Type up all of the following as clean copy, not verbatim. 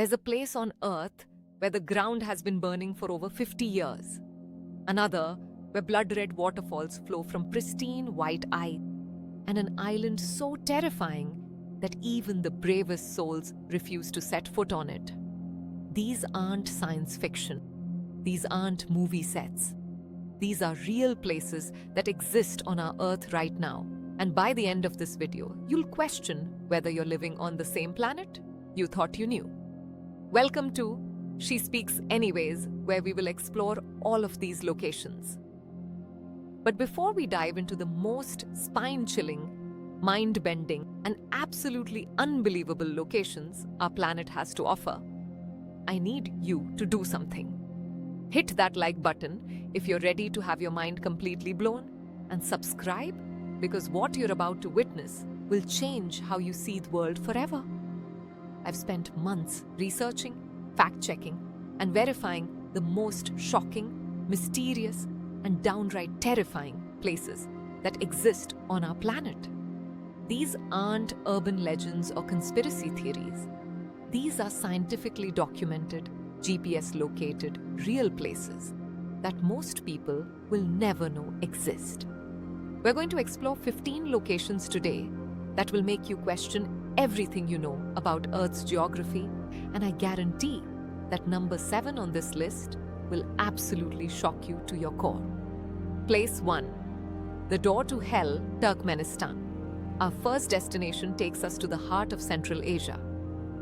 There's a place on Earth where the ground has been burning for over 50 years. Another where blood-red waterfalls flow from pristine white ice. And an island so terrifying that even the bravest souls refuse to set foot on it. These aren't science fiction. These aren't movie sets. These are real places that exist on our Earth right now. And by the end of this video, you'll question whether you're living on the same planet you thought you knew. Welcome to She Speaks Anyways, where we will explore all of these locations. But before we dive into the most spine-chilling, mind-bending, and absolutely unbelievable locations our planet has to offer, I need you to do something. Hit that like button if you're ready to have your mind completely blown, and subscribe because what you're about to witness will change how you see the world forever. I've spent months researching, fact-checking, and verifying the most shocking, mysterious, and downright terrifying places that exist on our planet. These aren't urban legends or conspiracy theories. These are scientifically documented, GPS-located, real places that most people will never know exist. We're going to explore 15 locations today that will make you question everything you know about Earth's geography, and I guarantee that number 7 on this list will absolutely shock you to your core. Place 1. The door to hell, Turkmenistan. Our first destination takes us to the heart of Central Asia,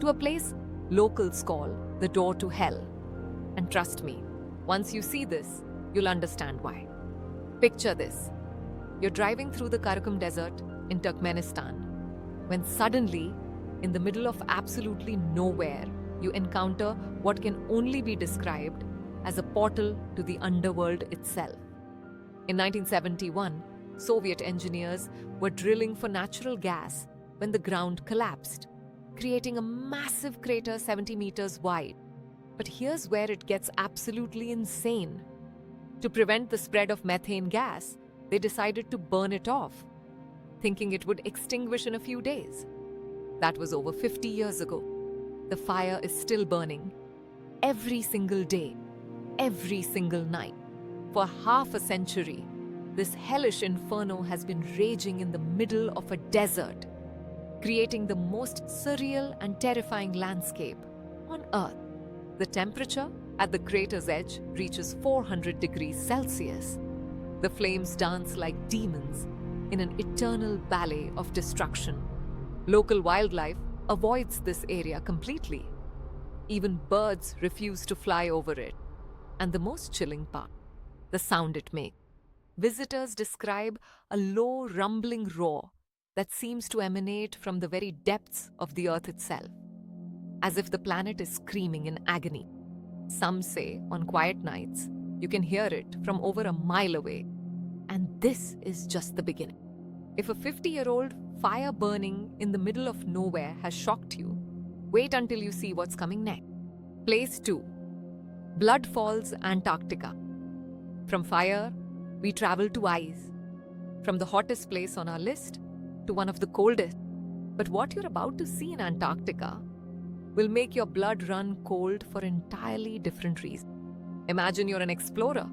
to a place locals call the door to hell. And trust me, once you see this, you'll understand why. Picture this. You're driving through the Karakum Desert in Turkmenistan, when suddenly, in the middle of absolutely nowhere, you encounter what can only be described as a portal to the underworld itself. In 1971, Soviet engineers were drilling for natural gas when the ground collapsed, creating a massive crater 70 meters wide. But here's where it gets absolutely insane. To prevent the spread of methane gas, they decided to burn it off, thinking it would extinguish in a few days. That was over 50 years ago. The fire is still burning every single day, every single night. For half a century, this hellish inferno has been raging in the middle of a desert, creating the most surreal and terrifying landscape on Earth. The temperature at the crater's edge reaches 400 degrees Celsius. The flames dance like demons in an eternal ballet of destruction. Local wildlife avoids this area completely. Even birds refuse to fly over it. And the most chilling part, the sound it makes. Visitors describe a low, rumbling roar that seems to emanate from the very depths of the Earth itself, as if the planet is screaming in agony. Some say on quiet nights, you can hear it from over a mile away. And this is just the beginning. If a 50-year-old fire burning in the middle of nowhere has shocked you, wait until you see what's coming next. Place 2. Falls Antarctica. From fire, we travel to ice. From the hottest place on our list to one of the coldest. But what you're about to see in Antarctica will make your blood run cold for entirely different reasons. Imagine you're an explorer,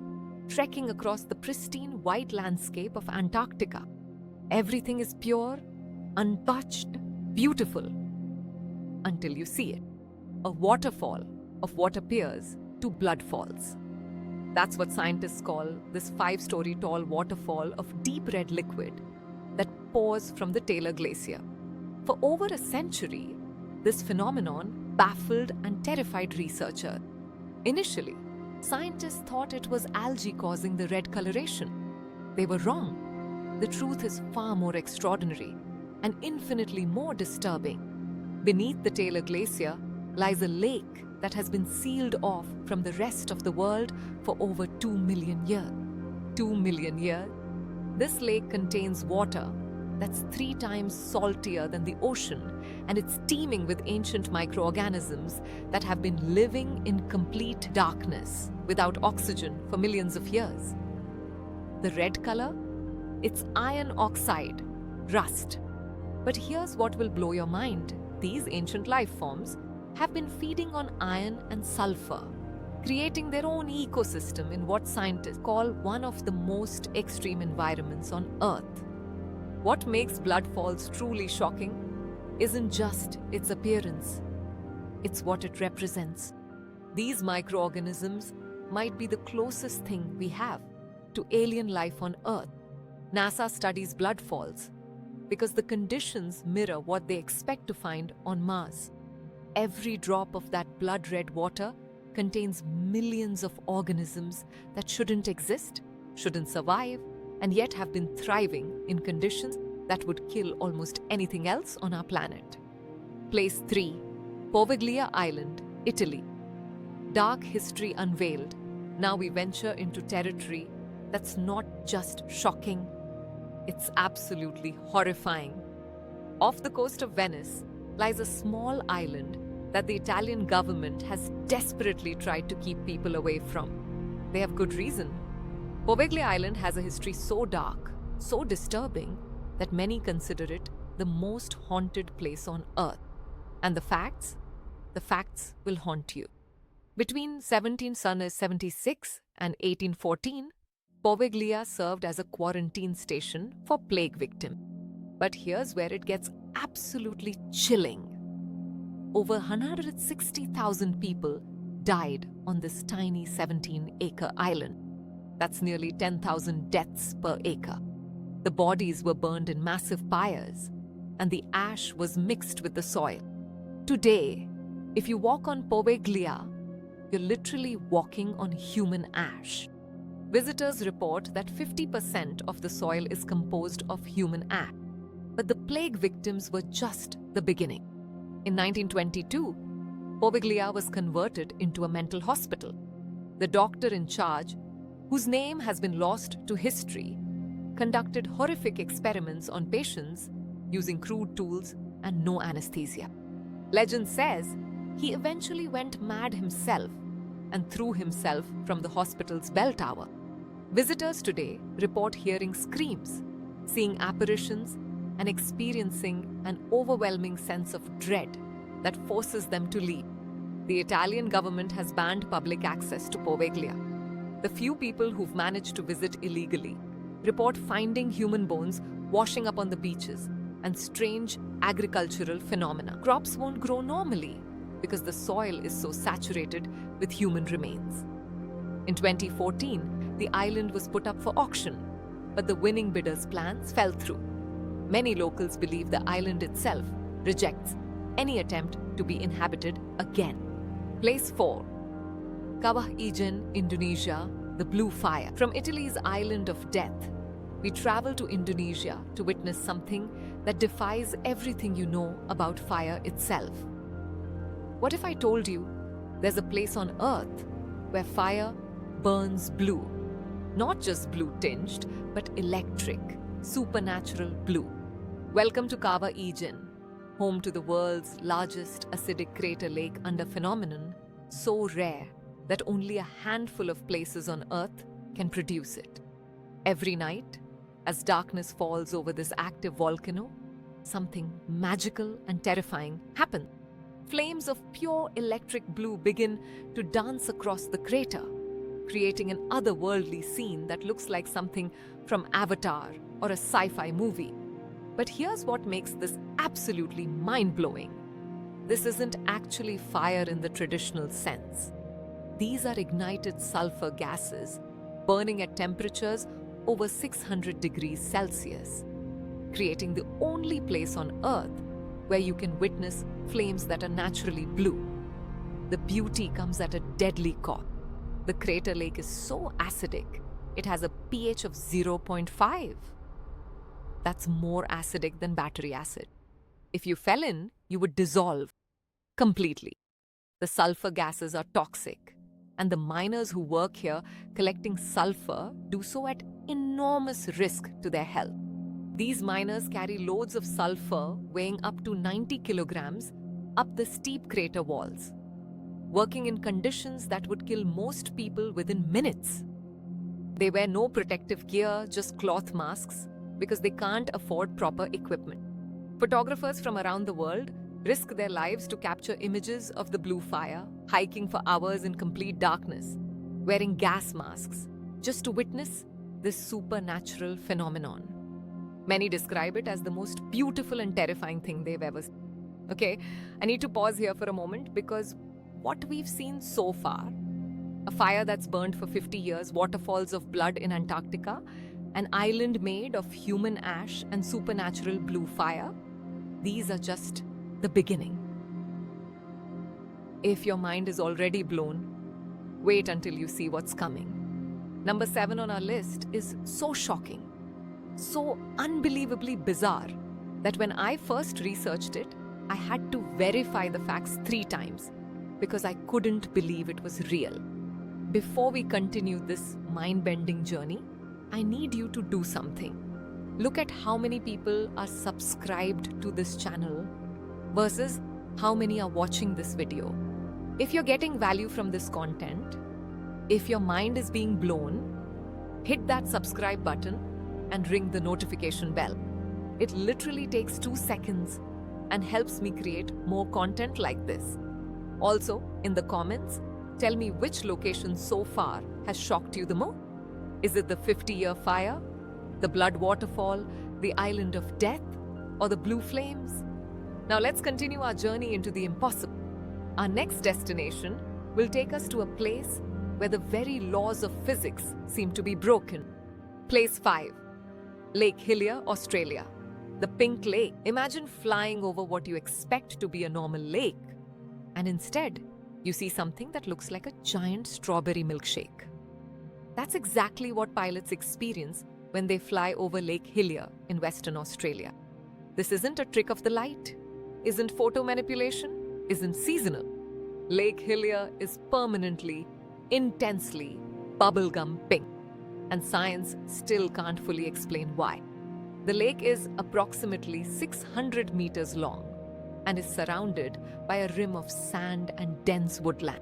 trekking across the pristine white landscape of Antarctica. Everything is pure, untouched, beautiful, until you see it. A waterfall of what appears to blood falls. That's what scientists call this 5-story tall waterfall of deep red liquid that pours from the Taylor Glacier. For over a century, this phenomenon baffled and terrified researchers. Initially, scientists thought it was algae causing the red coloration. They were wrong. The truth is far more extraordinary and infinitely more disturbing. Beneath the Taylor Glacier lies a lake that has been sealed off from the rest of the world for over 2 million years. 2 million years? This lake contains water that's 3 times saltier than the ocean, and it's teeming with ancient microorganisms that have been living in complete darkness without oxygen for millions of years. The red color? It's iron oxide, rust. But here's what will blow your mind. These ancient life forms have been feeding on iron and sulfur, creating their own ecosystem in what scientists call one of the most extreme environments on Earth. What makes blood falls truly shocking isn't just its appearance, it's what it represents. These microorganisms might be the closest thing we have to alien life on Earth. NASA studies blood falls because the conditions mirror what they expect to find on Mars. Every drop of that blood-red water contains millions of organisms that shouldn't exist, shouldn't survive, and yet have been thriving in conditions that would kill almost anything else on our planet. Place 3. Poveglia Island, Italy. Dark history unveiled. Now we venture into territory that's not just shocking, it's absolutely horrifying. Off the coast of Venice lies a small island that the Italian government has desperately tried to keep people away from. They have good reason. Poveglia Island has a history so dark, so disturbing, that many consider it the most haunted place on Earth. And the facts will haunt you. Between 1776 and 1814, Poveglia served as a quarantine station for plague victims. But here's where it gets absolutely chilling. Over 160,000 people died on this tiny 17-acre island. That's nearly 10,000 deaths per acre. The bodies were burned in massive pyres, and the ash was mixed with the soil. Today, if you walk on Poveglia, you're literally walking on human ash. Visitors report that 50% of the soil is composed of human ash. But the plague victims were just the beginning. In 1922, Poveglia was converted into a mental hospital. The doctor in charge, whose name has been lost to history, conducted horrific experiments on patients using crude tools and no anesthesia. Legend says he eventually went mad himself and threw himself from the hospital's bell tower. Visitors today report hearing screams, seeing apparitions, and experiencing an overwhelming sense of dread that forces them to leave. The Italian government has banned public access to Poveglia. The few people who've managed to visit illegally report finding human bones washing up on the beaches and strange agricultural phenomena. Crops won't grow normally because the soil is so saturated with human remains. In 2014, the island was put up for auction, but the winning bidder's plans fell through. Many locals believe the island itself rejects any attempt to be inhabited again. Place 4. Kawah Ijen, Indonesia, the Blue Fire. From Italy's island of death, we travel to Indonesia to witness something that defies everything you know about fire itself. What if I told you there's a place on Earth where fire burns blue? Not just blue-tinged, but electric, supernatural blue. Welcome to Kawah Ijen, home to the world's largest acidic crater lake under phenomenon so rare that only a handful of places on Earth can produce it. Every night, as darkness falls over this active volcano, something magical and terrifying happens. Flames of pure electric blue begin to dance across the crater, creating an otherworldly scene that looks like something from Avatar or a sci-fi movie. But here's what makes this absolutely mind-blowing. This isn't actually fire in the traditional sense. These are ignited sulfur gases burning at temperatures over 600 degrees Celsius, creating the only place on Earth where you can witness flames that are naturally blue. The beauty comes at a deadly cost. The crater lake is so acidic, it has a pH of 0.5. That's more acidic than battery acid. If you fell in, you would dissolve completely. The sulfur gases are toxic, and the miners who work here collecting sulfur do so at enormous risk to their health. These miners carry loads of sulfur weighing up to 90 kilograms up the steep crater walls, working in conditions that would kill most people within minutes. They wear no protective gear, just cloth masks, because they can't afford proper equipment. Photographers from around the world risk their lives to capture images of the blue fire, hiking for hours in complete darkness, wearing gas masks, just to witness this supernatural phenomenon. Many describe it as the most beautiful and terrifying thing they've ever seen. Okay, I need to pause here for a moment because what we've seen so far, a fire that's burned for 50 years, waterfalls of blood in Antarctica, an island made of human ash and supernatural blue fire, these are just the beginning. If your mind is already blown, wait until you see what's coming. Number 7 on our list is so shocking, so unbelievably bizarre that when I first researched it, I had to verify the facts 3 times because I couldn't believe it was real. Before we continue this mind-bending journey, I need you to do something. Look at how many people are subscribed to this channel versus how many are watching this video. If you're getting value from this content, if your mind is being blown, hit that subscribe button and ring the notification bell. It literally takes 2 seconds and helps me create more content like this. Also, in the comments, tell me which location so far has shocked you the most. Is it the 50-year fire, the blood waterfall, the island of death, or the blue flames? Now let's continue our journey into the impossible. Our next destination will take us to a place where the very laws of physics seem to be broken. Place 5. Lake Hillier, Australia. The Pink Lake. Imagine flying over what you expect to be a normal lake, and instead, you see something that looks like a giant strawberry milkshake. That's exactly what pilots experience when they fly over Lake Hillier in Western Australia. This isn't a trick of the light, isn't photo manipulation, isn't seasonal. Lake Hillier is permanently, intensely bubblegum pink, and science still can't fully explain why. The lake is approximately 600 meters long and is surrounded by a rim of sand and dense woodland.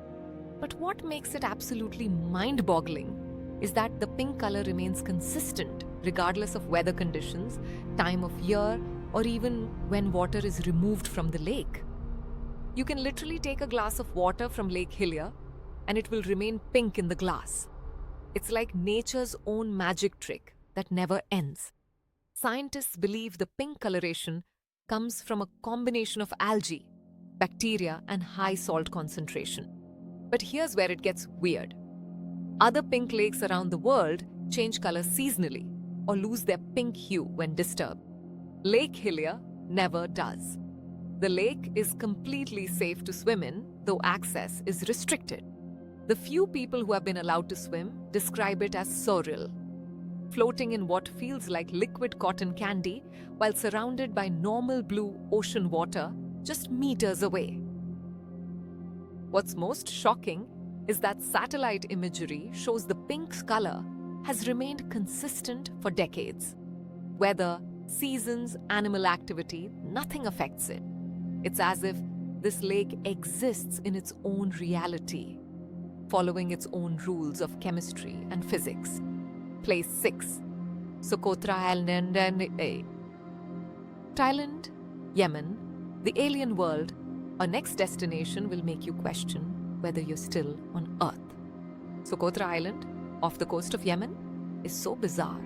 But what makes it absolutely mind-boggling is that the pink color remains consistent regardless of weather conditions, time of year, or even when water is removed from the lake. You can literally take a glass of water from Lake Hillier and it will remain pink in the glass. It's like nature's own magic trick that never ends. Scientists believe the pink coloration comes from a combination of algae, bacteria, and high salt concentration. But here's where it gets weird. Other pink lakes around the world change color seasonally or lose their pink hue when disturbed. Lake Hillier never does. The lake is completely safe to swim in, though access is restricted. The few people who have been allowed to swim describe it as surreal, floating in what feels like liquid cotton candy while surrounded by normal blue ocean water just meters away. What's most shocking is that satellite imagery shows the pink color has remained consistent for decades. Weather, seasons, animal activity, nothing affects it. It's as if this lake exists in its own reality, following its own rules of chemistry and physics. Place 6. Socotra Island and Thailand, Yemen, the alien world. Our next destination will make you question whether you're still on Earth. Socotra Island, off the coast of Yemen, is so bizarre,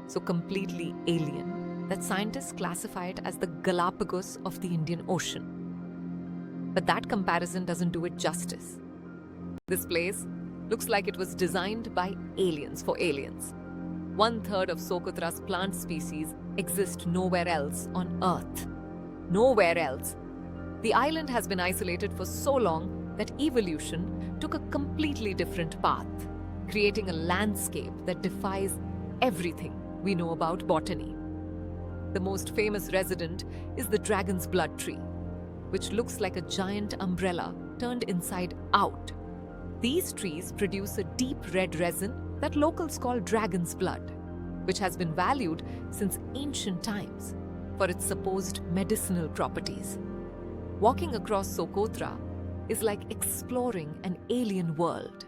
so completely alien, that scientists classify it as the Galapagos of the Indian Ocean. But that comparison doesn't do it justice. This place looks like it was designed by aliens for aliens. 1/3 of Socotra's plant species exist nowhere else on Earth. Nowhere else. The island has been isolated for so long that evolution took a completely different path, creating a landscape that defies everything we know about botany. The most famous resident is the dragon's blood tree, which looks like a giant umbrella turned inside out. These trees produce a deep red resin that locals call dragon's blood, which has been valued since ancient times for its supposed medicinal properties. Walking across Socotra is like exploring an alien world.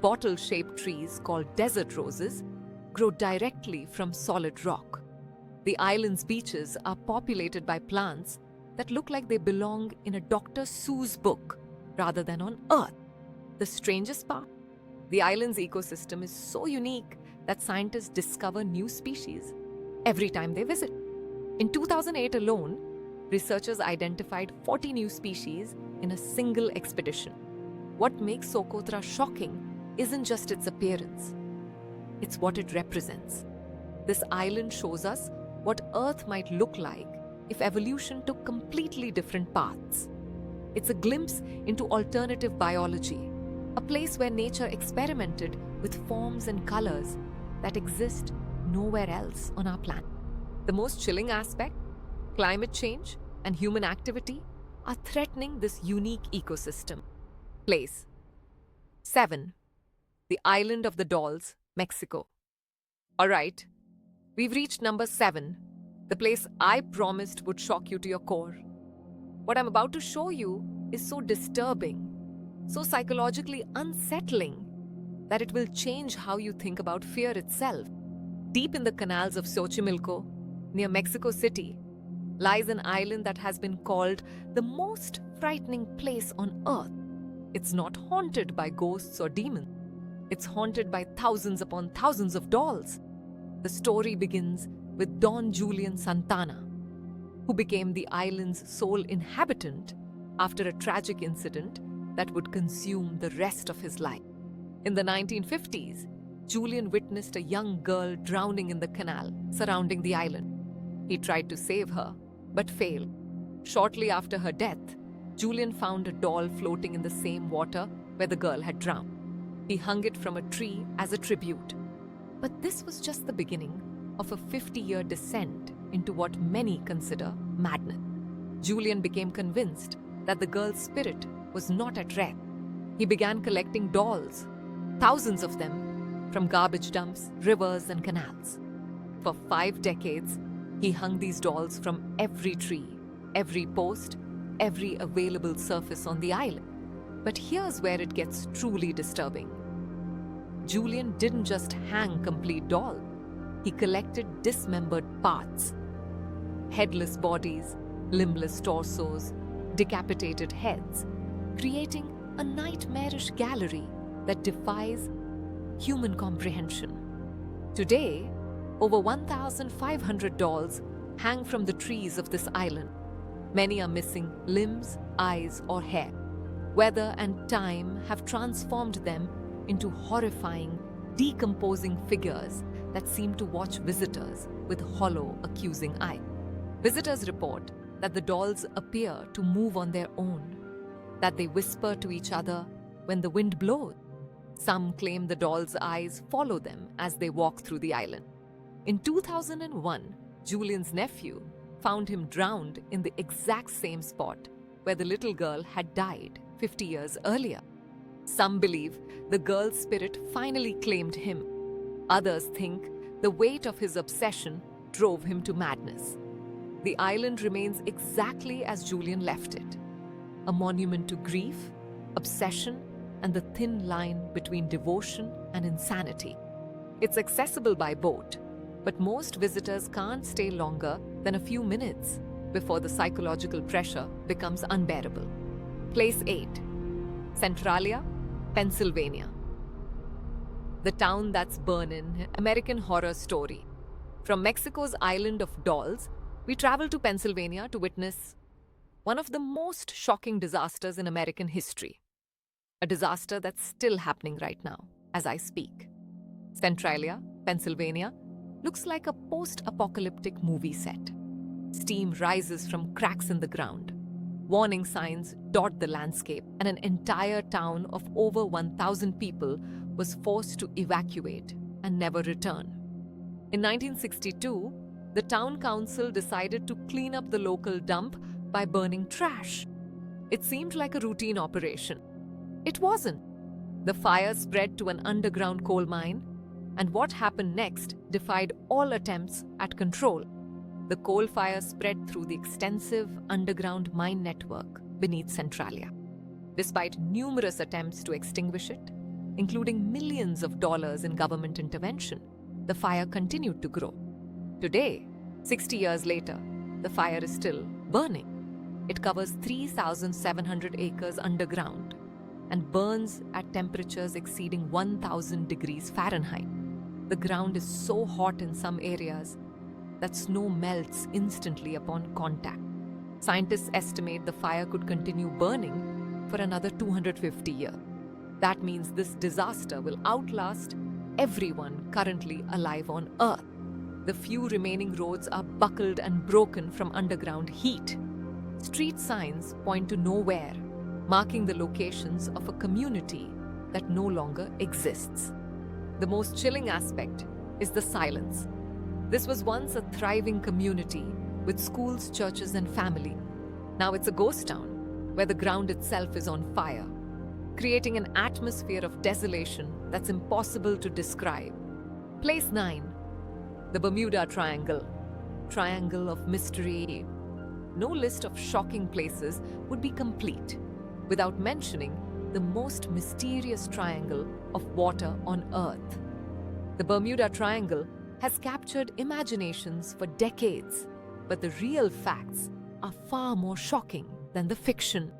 Bottle-shaped trees called desert roses grow directly from solid rock. The island's beaches are populated by plants that look like they belong in a Dr. Seuss book rather than on Earth. The strangest part? The island's ecosystem is so unique that scientists discover new species every time they visit. In 2008 alone, researchers identified 40 new species in a single expedition. What makes Socotra shocking isn't just its appearance, it's what it represents. This island shows us what Earth might look like if evolution took completely different paths. It's a glimpse into alternative biology, a place where nature experimented with forms and colors that exist nowhere else on our planet. The most chilling aspect, climate change and human activity, are threatening this unique ecosystem. Place 7. The Island of the Dolls, Mexico. Alright, we've reached number 7, the place I promised would shock you to your core. What I'm about to show you is so disturbing, so psychologically unsettling, that it will change how you think about fear itself. Deep in the canals of Xochimilco, near Mexico City, lies an island that has been called the most frightening place on Earth. It's not haunted by ghosts or demons. It's haunted by thousands upon thousands of dolls. The story begins with Don Julian Santana, who became the island's sole inhabitant after a tragic incident that would consume the rest of his life. In the 1950s, Julian witnessed a young girl drowning in the canal surrounding the island. He tried to save her, but failed. Shortly after her death, Julian found a doll floating in the same water where the girl had drowned. He hung it from a tree as a tribute. But this was just the beginning of a 50-year descent into what many consider madness. Julian became convinced that the girl's spirit was not at rest. He began collecting dolls, thousands of them, from garbage dumps, rivers, and canals. For 5 decades, he hung these dolls from every tree, every post, every available surface on the island. But here's where it gets truly disturbing. Julian didn't just hang complete dolls. He collected dismembered parts. Headless bodies, limbless torsos, decapitated heads, creating a nightmarish gallery that defies human comprehension. Today, over 1,500 dolls hang from the trees of this island. Many are missing limbs, eyes, or hair. Weather and time have transformed them into horrifying, decomposing figures that seem to watch visitors with hollow, accusing eyes. Visitors report that the dolls appear to move on their own, that they whisper to each other when the wind blows. Some claim the dolls' eyes follow them as they walk through the island. In 2001, Julian's nephew found him drowned in the exact same spot where the little girl had died 50 years earlier. Some believe the girl's spirit finally claimed him. Others think the weight of his obsession drove him to madness. The island remains exactly as Julian left it, a monument to grief, obsession, and the thin line between devotion and insanity. It's accessible by boat, but most visitors can't stay longer than a few minutes before the psychological pressure becomes unbearable. Place 8. Centralia, Pennsylvania. The town that's burning, American Horror Story. From Mexico's island of dolls, we travel to Pennsylvania to witness one of the most shocking disasters in American history. A disaster that's still happening right now, as I speak. Centralia, Pennsylvania, looks like a post-apocalyptic movie set. Steam rises from cracks in the ground. Warning signs dot the landscape, and an entire town of over 1,000 people was forced to evacuate and never return. In 1962, the town council decided to clean up the local dump by burning trash. It seemed like a routine operation. It wasn't. The fire spread to an underground coal mine, and what happened next defied all attempts at control. The coal fire spread through the extensive underground mine network beneath Centralia. Despite numerous attempts to extinguish it, including millions of dollars in government intervention, the fire continued to grow. Today, 60 years later, the fire is still burning. It covers 3,700 acres underground and burns at temperatures exceeding 1,000 degrees Fahrenheit. The ground is so hot in some areas that snow melts instantly upon contact. Scientists estimate the fire could continue burning for another 250 years. That means this disaster will outlast everyone currently alive on Earth. The few remaining roads are buckled and broken from underground heat. Street signs point to nowhere, marking the locations of a community that no longer exists. The most chilling aspect is the silence. This was once a thriving community with schools, churches, and family. Now it's a ghost town where the ground itself is on fire, creating an atmosphere of desolation that's impossible to describe. Place 9. The Bermuda Triangle. Triangle of mystery. No list of shocking places would be complete without mentioning the most mysterious triangle of water on Earth. The Bermuda Triangle has captured imaginations for decades, but the real facts are far more shocking than the fiction.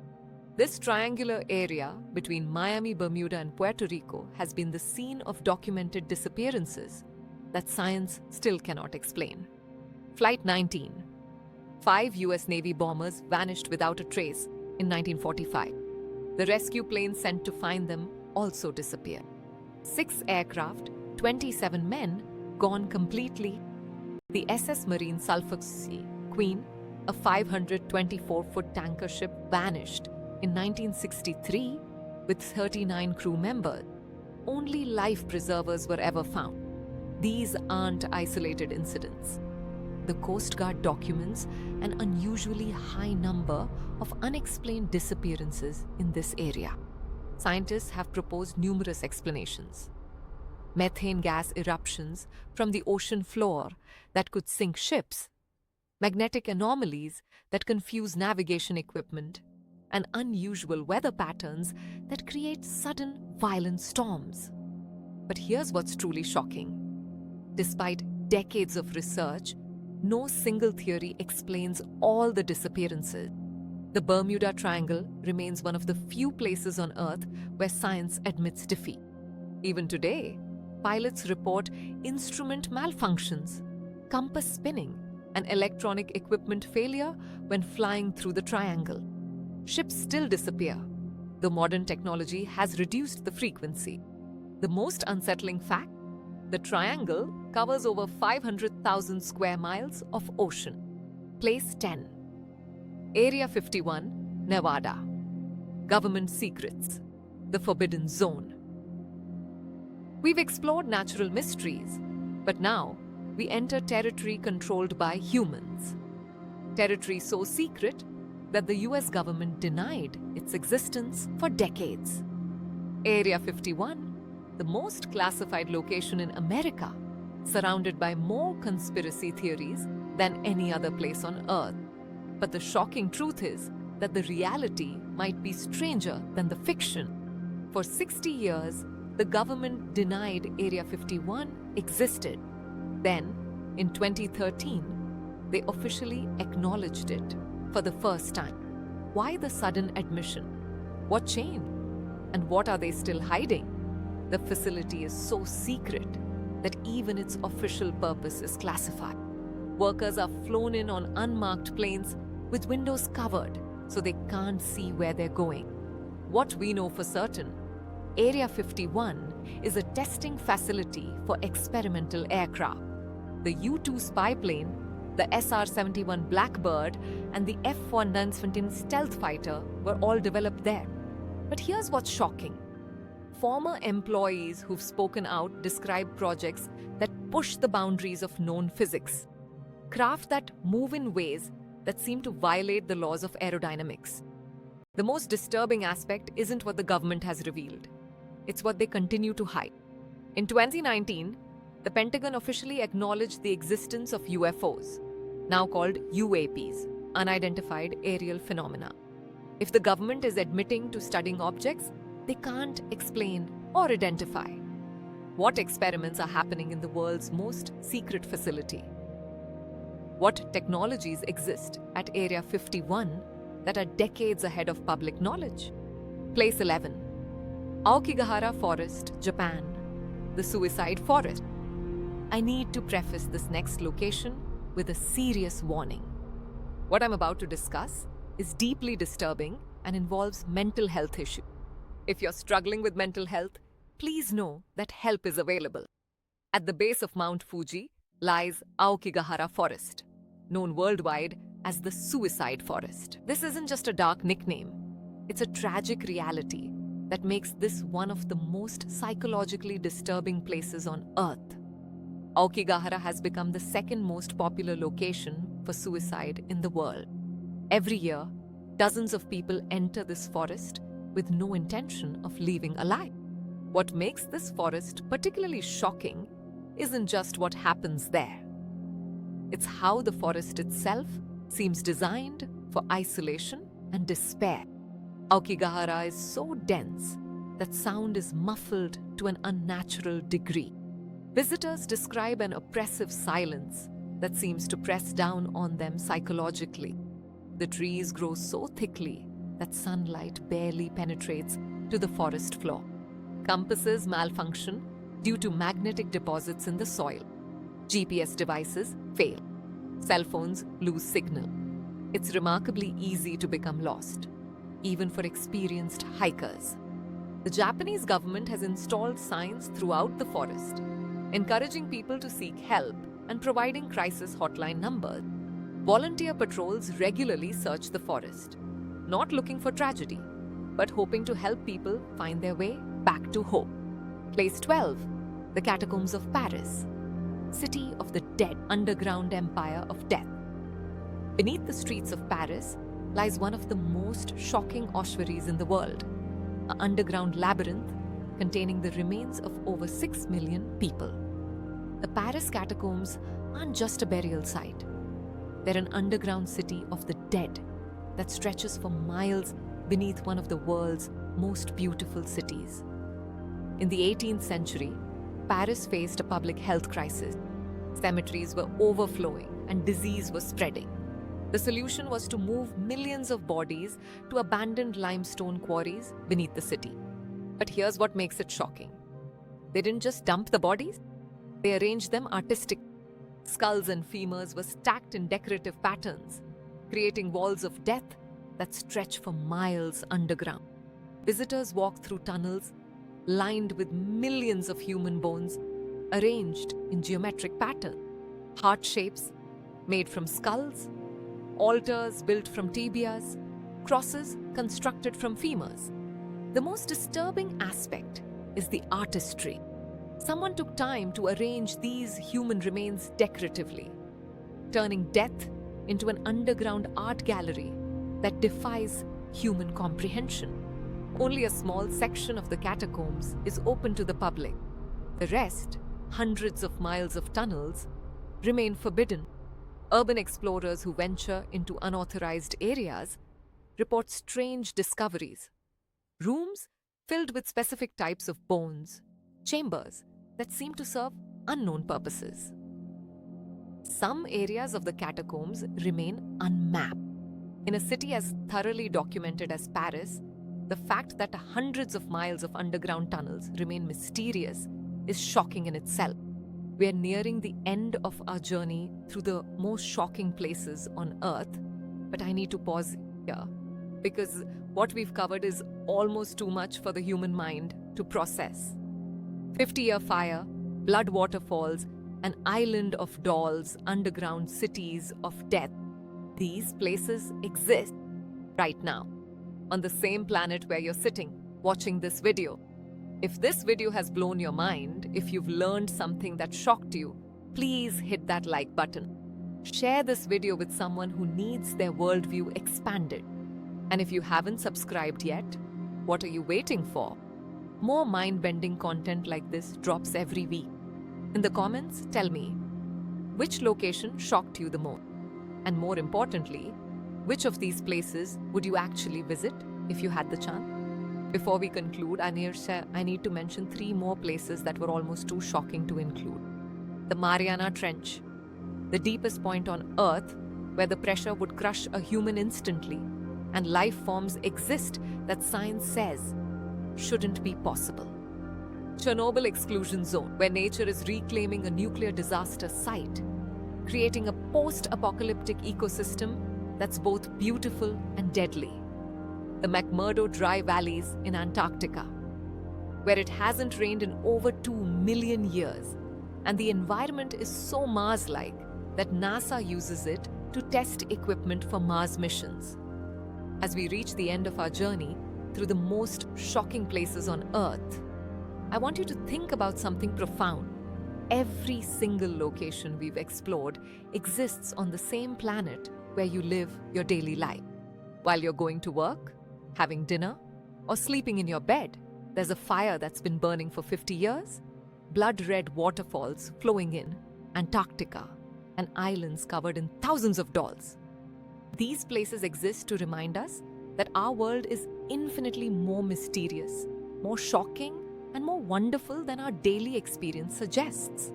This triangular area between Miami, Bermuda, and Puerto Rico has been the scene of documented disappearances that science still cannot explain. Flight 19. 5 US Navy bombers vanished without a trace in 1945. The rescue planes sent to find them also disappeared. 6 aircraft, 27 men, gone completely. The SS Marine Suffolk Queen, a 524-foot tanker ship, vanished in 1963 with 39 crew members. Only life preservers were ever found. These aren't isolated incidents. The Coast Guard documents an unusually high number of unexplained disappearances in this area. Scientists have proposed numerous explanations. Methane gas eruptions from the ocean floor that could sink ships, magnetic anomalies that confuse navigation equipment, and unusual weather patterns that create sudden, violent storms. But here's what's truly shocking. Despite decades of research, no single theory explains all the disappearances. The Bermuda Triangle remains one of the few places on Earth where science admits defeat. Even today, pilots report instrument malfunctions, compass spinning, and electronic equipment failure when flying through the triangle. Ships still disappear, though modern technology has reduced the frequency. The most unsettling fact: the triangle covers over 500,000 square miles of ocean. Place 10. Area 51, Nevada. Government secrets. The forbidden zone. We've explored natural mysteries, but now we enter territory controlled by humans. Territory so secret that the US government denied its existence for decades. Area 51, the most classified location in America, surrounded by more conspiracy theories than any other place on Earth. But the shocking truth is that the reality might be stranger than the fiction. For 60 years, the government denied Area 51 existed. Then, in 2013, they officially acknowledged it for the first time. Why the sudden admission? What changed? And what are they still hiding? The facility is so secret that even its official purpose is classified. Workers are flown in on unmarked planes with windows covered so they can't see where they're going. What we know for certain, Area 51 is a testing facility for experimental aircraft. The U-2 spy plane, the SR-71 Blackbird, and the F-117 stealth fighter were all developed there. But here's what's shocking. Former employees who've spoken out describe projects that push the boundaries of known physics, craft that move in ways that seem to violate the laws of aerodynamics. The most disturbing aspect isn't what the government has revealed. It's what they continue to hide. In 2019, the Pentagon officially acknowledged the existence of UFOs, now called UAPs, unidentified aerial phenomena. If the government is admitting to studying objects they can't explain or identify, what experiments are happening in the world's most secret facility? What technologies exist at Area 51 that are decades ahead of public knowledge. Place 11. Aokigahara Forest, Japan. The Suicide Forest. I need to preface this next location with a serious warning. What I'm about to discuss is deeply disturbing and involves mental health issues. If you're struggling with mental health, please know that help is available. At the base of Mount Fuji lies Aokigahara Forest, known worldwide as the Suicide Forest. This isn't just a dark nickname. It's a tragic reality that makes this one of the most psychologically disturbing places on Earth. Aokigahara has become the second most popular location for suicide in the world. Every year, dozens of people enter this forest with no intention of leaving alive. What makes this forest particularly shocking isn't just what happens there. It's how the forest itself seems designed for isolation and despair. Aokigahara is so dense that sound is muffled to an unnatural degree. Visitors describe an oppressive silence that seems to press down on them psychologically. The trees grow so thickly that sunlight barely penetrates to the forest floor. Compasses malfunction due to magnetic deposits in the soil. GPS devices fail. Cell phones lose signal. It's remarkably easy to become lost, even for experienced hikers. The Japanese government has installed signs throughout the forest, encouraging people to seek help and providing crisis hotline numbers. Volunteer patrols regularly search the forest, not looking for tragedy, but hoping to help people find their way back to hope. Place 12. The Catacombs of Paris. City of the Dead, underground empire of death. Beneath the streets of Paris lies one of the most shocking ossuaries in the world, an underground labyrinth containing the remains of over 6 million people. The Paris catacombs aren't just a burial site. They're an underground city of the dead that stretches for miles beneath one of the world's most beautiful cities. In the 18th century, Paris faced a public health crisis. Cemeteries were overflowing and disease was spreading. The solution was to move millions of bodies to abandoned limestone quarries beneath the city. But here's what makes it shocking. They didn't just dump the bodies, they arranged them artistically. Skulls and femurs were stacked in decorative patterns, creating walls of death that stretch for miles underground. Visitors walk through tunnels lined with millions of human bones arranged in geometric patterns, heart shapes made from skulls, altars built from tibias, crosses constructed from femurs. The most disturbing aspect is the artistry. Someone took time to arrange these human remains decoratively, turning death into an underground art gallery that defies human comprehension. Only a small section of the catacombs is open to the public. The rest, hundreds of miles of tunnels, remain forbidden. Urban explorers who venture into unauthorized areas report strange discoveries. Rooms filled with specific types of bones, chambers that seem to serve unknown purposes. Some areas of the catacombs remain unmapped. In a city as thoroughly documented as Paris, the fact that hundreds of miles of underground tunnels remain mysterious is shocking in itself. We are nearing the end of our journey through the most shocking places on Earth, but I need to pause here because what we've covered is almost too much for the human mind to process. 50-year fire, blood waterfalls, an island of dolls, underground cities of death. These places exist right now, on the same planet where you're sitting, watching this video. If this video has blown your mind, if you've learned something that shocked you, please hit that like button. Share this video with someone who needs their worldview expanded. And if you haven't subscribed yet, what are you waiting for? More mind-bending content like this drops every week. In the comments, tell me, which location shocked you the most? And more importantly, which of these places would you actually visit if you had the chance? Before we conclude, I need to mention 3 more places that were almost too shocking to include. The Mariana Trench, the deepest point on Earth where the pressure would crush a human instantly, and life forms exist that science says shouldn't be possible. Chernobyl exclusion zone, where nature is reclaiming a nuclear disaster site, creating a post-apocalyptic ecosystem that's both beautiful and deadly. The McMurdo Dry Valleys in Antarctica, where it hasn't rained in over 2 million years, and the environment is so Mars-like that NASA uses it to test equipment for Mars missions. As we reach the end of our journey through the most shocking places on Earth, I want you to think about something profound. Every single location we've explored exists on the same planet where you live your daily life. While you're going to work, having dinner, or sleeping in your bed, there's a fire that's been burning for 50 years, blood-red waterfalls flowing in Antarctica, and islands covered in thousands of dolls. These places exist to remind us that our world is infinitely more mysterious, more shocking, and more wonderful than our daily experience suggests.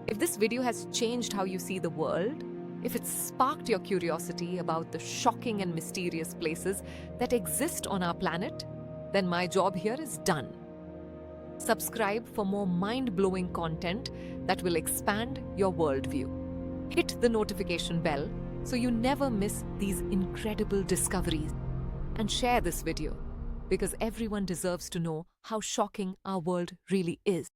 If this video has changed how you see the world, if it's sparked your curiosity about the shocking and mysterious places that exist on our planet, then my job here is done. Subscribe for more mind-blowing content that will expand your worldview. Hit the notification bell so you never miss these incredible discoveries. And share this video, because everyone deserves to know how shocking our world really is.